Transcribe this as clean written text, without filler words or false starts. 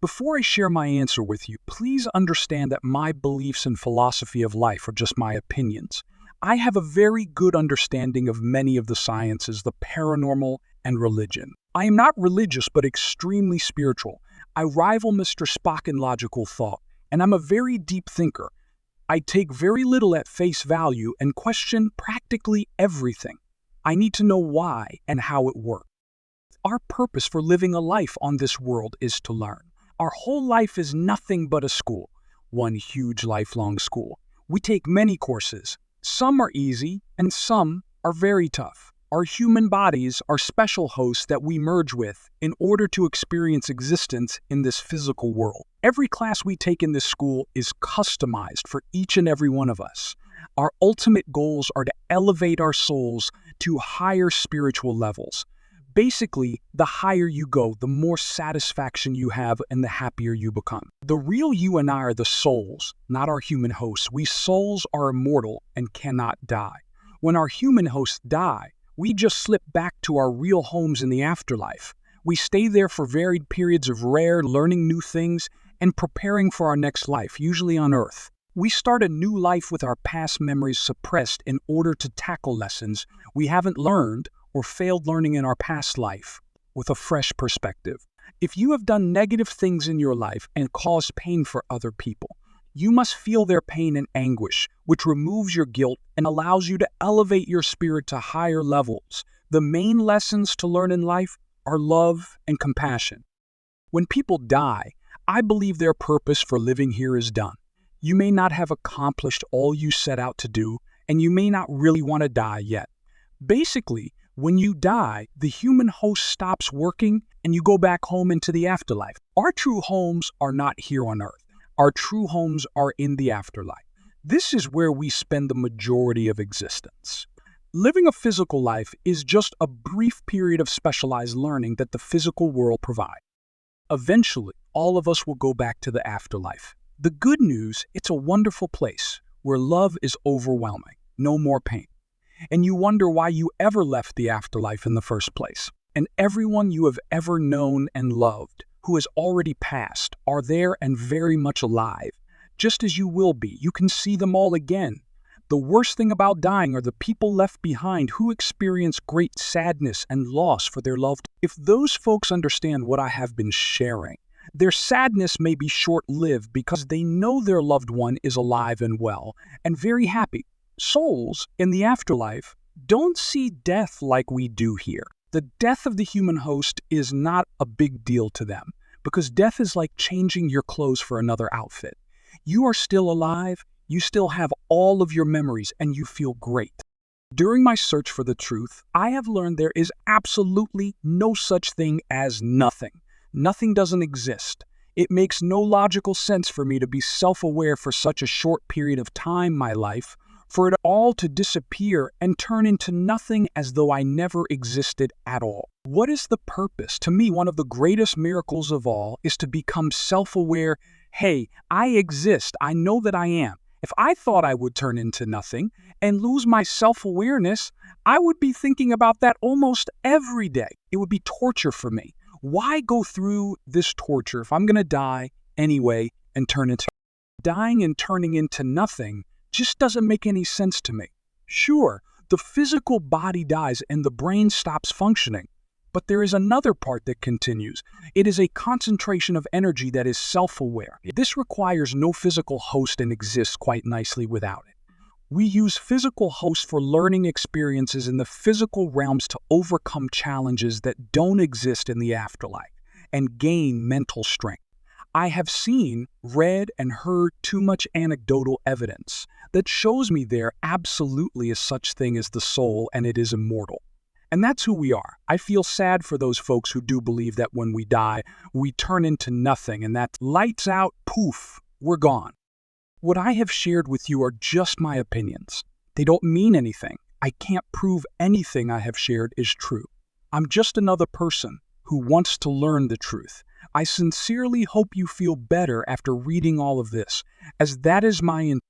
Before I share my answer with you, please understand that my beliefs and philosophy of life are just my opinions. I have a very good understanding of many of the sciences, the paranormal, and religion. I am not religious, but extremely spiritual. I rival Mr. Spock in logical thought, and I'm a very deep thinker. I take very little at face value and question practically everything. I need to know why and how it works. Our purpose for living a life on this world is to learn. Our whole life is nothing but a school, one huge lifelong school. We take many courses. Some are easy and some are very tough. Our human bodies are special hosts that we merge with in order to experience existence in this physical world. Every class we take in this school is customized for each and every one of us. Our ultimate goals are to elevate our souls to higher spiritual levels. Basically, the higher you go, the more satisfaction you have and the happier you become. The real you and I are the souls, not our human hosts. We souls are immortal and cannot die. When our human hosts die, we just slip back to our real homes in the afterlife. We stay there for varied periods of rare learning new things and preparing for our next life, usually on Earth. We start a new life with our past memories suppressed in order to tackle lessons we haven't learned or failed learning in our past life with a fresh perspective. If you have done negative things in your life and caused pain for other people, you must feel their pain and anguish, which removes your guilt and allows you to elevate your spirit to higher levels. The main lessons to learn in life are love and compassion. When people die, I believe their purpose for living here is done. You may not have accomplished all you set out to do, and you may not really want to die yet. Basically, when you die, the human host stops working and you go back home into the afterlife. Our true homes are not here on Earth. Our true homes are in the afterlife. This is where we spend the majority of existence. Living a physical life is just a brief period of specialized learning that the physical world provides. Eventually, all of us will go back to the afterlife. The good news, it's a wonderful place where love is overwhelming, no more pain. And you wonder why you ever left the afterlife in the first place. And everyone you have ever known and loved, who has already passed, are there and very much alive. Just as you will be, you can see them all again. The worst thing about dying are the people left behind who experience great sadness and loss for their loved. If those folks understand what I have been sharing, their sadness may be short-lived because they know their loved one is alive and well and very happy. Souls in the afterlife don't see death like we do here. The death of the human host is not a big deal to them because death is like changing your clothes for another outfit. You are still alive, you still have all of your memories, and you feel great. During my search for the truth, I have learned there is absolutely no such thing as nothing. Nothing doesn't exist. It makes no logical sense for me to be self-aware for such a short period of time in my life, for it all to disappear and turn into nothing as though I never existed at all. What is the purpose? To me, one of the greatest miracles of all is to become self-aware. Hey, I exist. I know that I am. If I thought I would turn into nothing and lose my self-awareness, I would be thinking about that almost every day. It would be torture for me. Why go through this torture if I'm going to die anyway and turn into dying and turning into nothing? Just doesn't make any sense to me. Sure, the physical body dies and the brain stops functioning, but there is another part that continues. It is a concentration of energy that is self-aware. This requires no physical host and exists quite nicely without it. We use physical hosts for learning experiences in the physical realms to overcome challenges that don't exist in the afterlife and gain mental strength. I have seen, read, and heard too much anecdotal evidence that shows me there absolutely is such thing as the soul and it is immortal. And that's who we are. I feel sad for those folks who do believe that when we die, we turn into nothing and that lights out, poof, we're gone. What I have shared with you are just my opinions. They don't mean anything. I can't prove anything I have shared is true. I'm just another person who wants to learn the truth. I sincerely hope you feel better after reading all of this, as that is my intention.